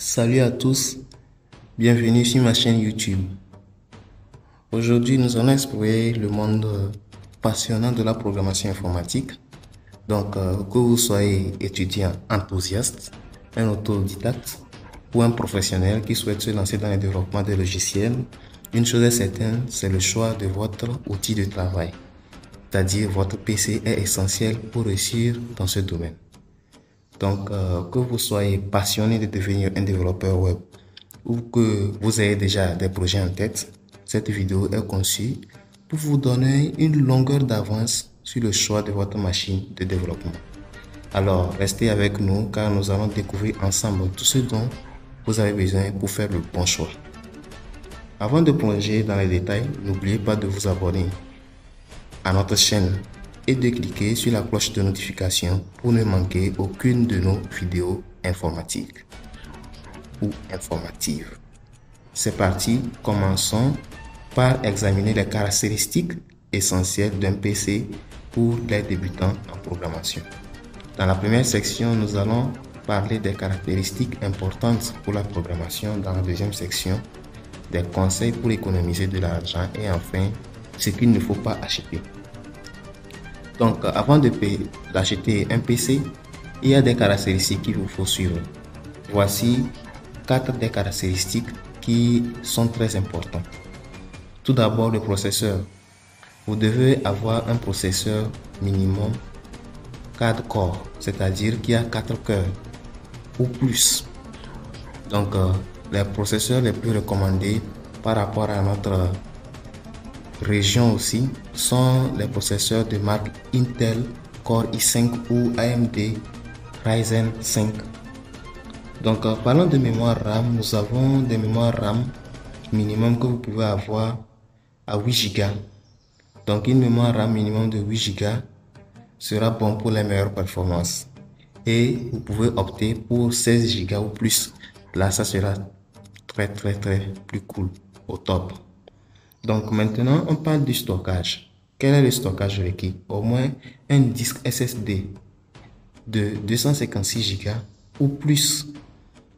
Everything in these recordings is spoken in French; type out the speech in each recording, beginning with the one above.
Salut à tous, bienvenue sur ma chaîne YouTube. Aujourd'hui, nous allons explorer le monde passionnant de la programmation informatique. Donc, que vous soyez étudiant enthousiaste, un autodidacte ou un professionnel qui souhaite se lancer dans le développement des logiciels, une chose est certaine, c'est le choix de votre outil de travail. C'est-à-dire, votre PC est essentiel pour réussir dans ce domaine. Donc, que vous soyez passionné de devenir un développeur web ou que vous ayez déjà des projets en tête, cette vidéo est conçue pour vous donner une longueur d'avance sur le choix de votre machine de développement. Alors, restez avec nous car nous allons découvrir ensemble tout ce dont vous avez besoin pour faire le bon choix. Avant de plonger dans les détails, n'oubliez pas de vous abonner à notre chaîne et de cliquer sur la cloche de notification pour ne manquer aucune de nos vidéos informatiques ou informatives. C'est parti, commençons par examiner les caractéristiques essentielles d'un PC pour les débutants en programmation. Dans la première section, nous allons parler des caractéristiques importantes pour la programmation. Dans la deuxième section, des conseils pour économiser de l'argent et enfin, ce qu'il ne faut pas acheter. Donc, avant d'acheter un PC, il y a des caractéristiques qu'il vous faut suivre. Voici 4 des caractéristiques qui sont très importantes. Tout d'abord, le processeur. Vous devez avoir un processeur minimum 4 corps, c'est-à-dire qui a 4 cœurs ou plus. Donc, les processeurs les plus recommandés par rapport à notre région aussi sont les processeurs de marque Intel Core i5 ou AMD Ryzen 5. Donc, parlons de mémoire RAM, nous avons des mémoires RAM minimum que vous pouvez avoir à 8 Go. Donc, une mémoire RAM minimum de 8 Go sera bon pour les meilleures performances. Et vous pouvez opter pour 16 Go ou plus. Là, ça sera très plus cool, au top. Donc maintenant, on parle du stockage. Quel est le stockage requis? Au moins un disque SSD de 256 Go ou plus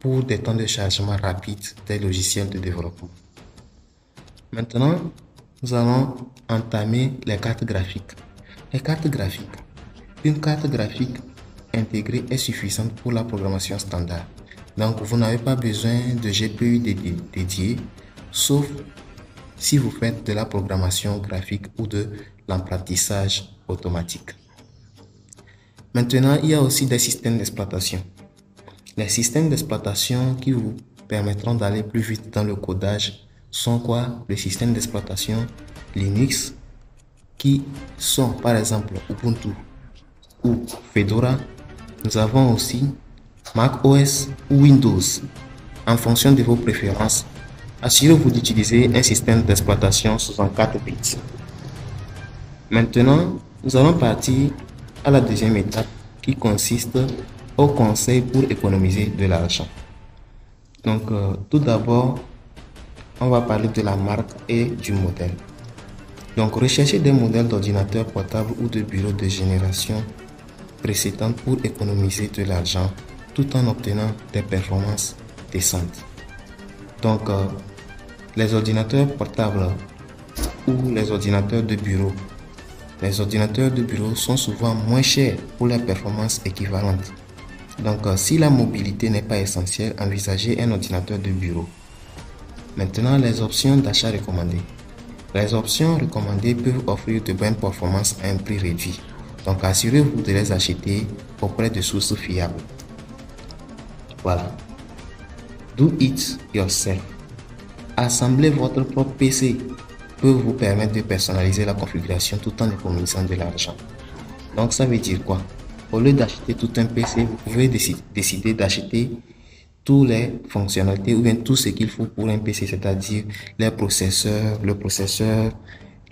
pour des temps de chargement rapides des logiciels de développement. Maintenant, nous allons entamer les cartes graphiques. Les cartes graphiques. Une carte graphique intégrée est suffisante pour la programmation standard. Donc, vous n'avez pas besoin de GPU dédié, sauf si vous faites de la programmation graphique ou de l'apprentissage automatique. Maintenant, il y a aussi des systèmes d'exploitation. Les systèmes d'exploitation qui vous permettront d'aller plus vite dans le codage sont quoi? Les systèmes d'exploitation Linux qui sont par exemple Ubuntu ou Fedora. Nous avons aussi Mac OS ou Windows. En fonction de vos préférences, assurez-vous d'utiliser un système d'exploitation 64 bits. Maintenant, nous allons partir à la deuxième étape qui consiste au conseil pour économiser de l'argent. Donc, tout d'abord, on va parler de la marque et du modèle. Donc, recherchez des modèles d'ordinateurs portables ou de bureaux de génération précédente pour économiser de l'argent tout en obtenant des performances décentes. Donc, les ordinateurs portables ou les ordinateurs de bureau. Les ordinateurs de bureau sont souvent moins chers pour les performances équivalentes. Donc, si la mobilité n'est pas essentielle, envisagez un ordinateur de bureau. Maintenant, les options d'achat recommandées. Les options recommandées peuvent offrir de bonnes performances à un prix réduit. Donc, assurez-vous de les acheter auprès de sources fiables. Voilà. Do it yourself. Assembler votre propre PC peut vous permettre de personnaliser la configuration tout en économisant de l'argent. Donc ça veut dire quoi? Au lieu d'acheter tout un PC, vous pouvez décider d'acheter toutes les fonctionnalités ou bien tout ce qu'il faut pour un PC, c'est-à-dire les processeurs, le processeur,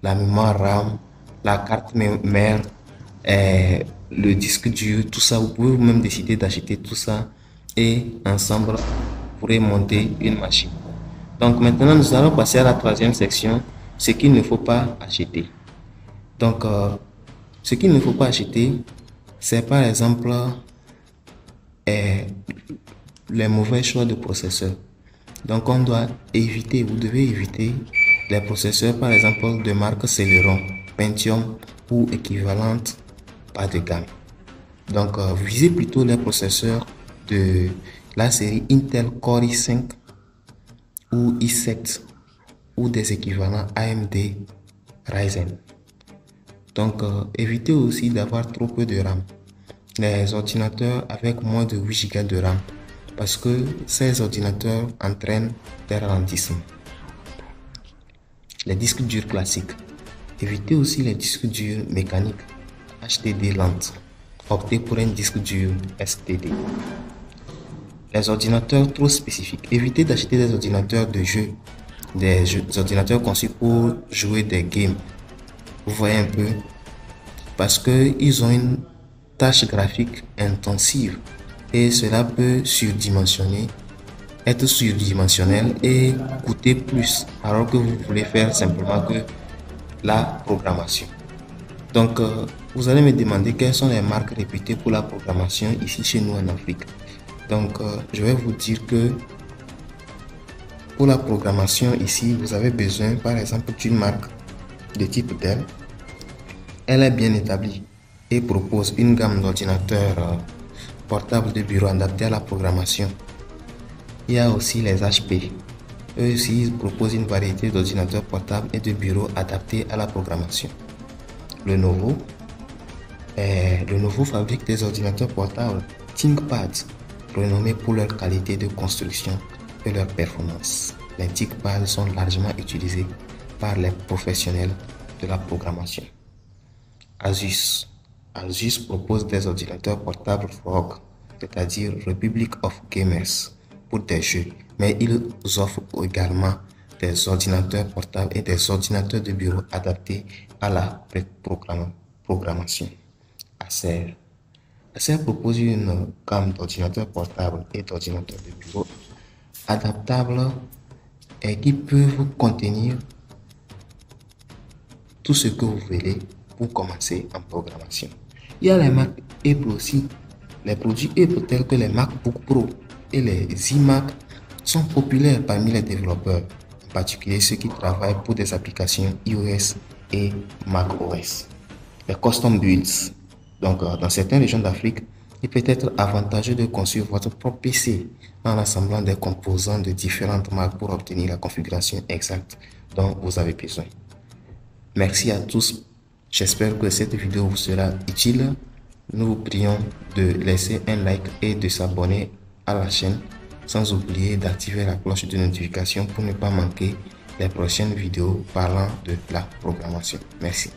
la mémoire RAM, la carte mère, le disque dur, tout ça. Vous pouvez vous-même décider d'acheter tout ça et ensemble, vous pourrez monter une machine. Donc maintenant, nous allons passer à la troisième section, ce qu'il ne faut pas acheter. Donc, ce qu'il ne faut pas acheter, c'est par exemple les mauvais choix de processeurs. Donc on doit éviter, vous devez éviter les processeurs par exemple de marque Celeron, Pentium ou équivalente bas de gamme. Donc visez plutôt les processeurs de la série Intel Core i5 ou i7 ou des équivalents AMD Ryzen. Donc évitez aussi d'avoir trop peu de RAM. Les ordinateurs avec moins de 8 Go de RAM, parce que ces ordinateurs entraînent des ralentissements. Les disques durs classiques. Évitez aussi les disques durs mécaniques HDD lentes. Optez pour un disque dur STD. Les ordinateurs trop spécifiques. Évitez d'acheter des ordinateurs de jeu, des ordinateurs conçus pour jouer des games. Vous voyez un peu, parce qu'ils ont une tâche graphique intensive et cela peut être surdimensionnel et coûter plus, alors que vous voulez faire simplement que la programmation. Donc vous allez me demander quelles sont les marques réputées pour la programmation ici chez nous en Afrique. Donc je vais vous dire que pour la programmation ici, vous avez besoin par exemple d'une marque de type Dell. Elle est bien établie et propose une gamme d'ordinateurs portables de bureau adaptés à la programmation. Il y a aussi les HP. Eux aussi, ils proposent une variété d'ordinateurs portables et de bureaux adaptés à la programmation. Lenovo fabrique des ordinateurs portables ThinkPad, renommés pour leur qualité de construction et leur performance. Les ThinkPad sont largement utilisés par les professionnels de la programmation. Asus propose des ordinateurs portables ROG, c'est-à-dire Republic of Gamers, pour des jeux, mais ils offrent également des ordinateurs portables et des ordinateurs de bureau adaptés à la programmation. Acer propose une gamme d'ordinateurs portables et d'ordinateurs de bureau adaptables et qui peuvent contenir tout ce que vous voulez pour commencer en programmation. Il y a les marques Apple aussi. Les produits Apple tels que les MacBook Pro et les iMac sont populaires parmi les développeurs, en particulier ceux qui travaillent pour des applications iOS et macOS. Les custom builds. Donc, dans certaines régions d'Afrique, il peut être avantageux de construire votre propre PC en assemblant des composants de différentes marques pour obtenir la configuration exacte dont vous avez besoin. Merci à tous. J'espère que cette vidéo vous sera utile. Nous vous prions de laisser un like et de s'abonner à la chaîne, sans oublier d'activer la cloche de notification pour ne pas manquer les prochaines vidéos parlant de la programmation. Merci.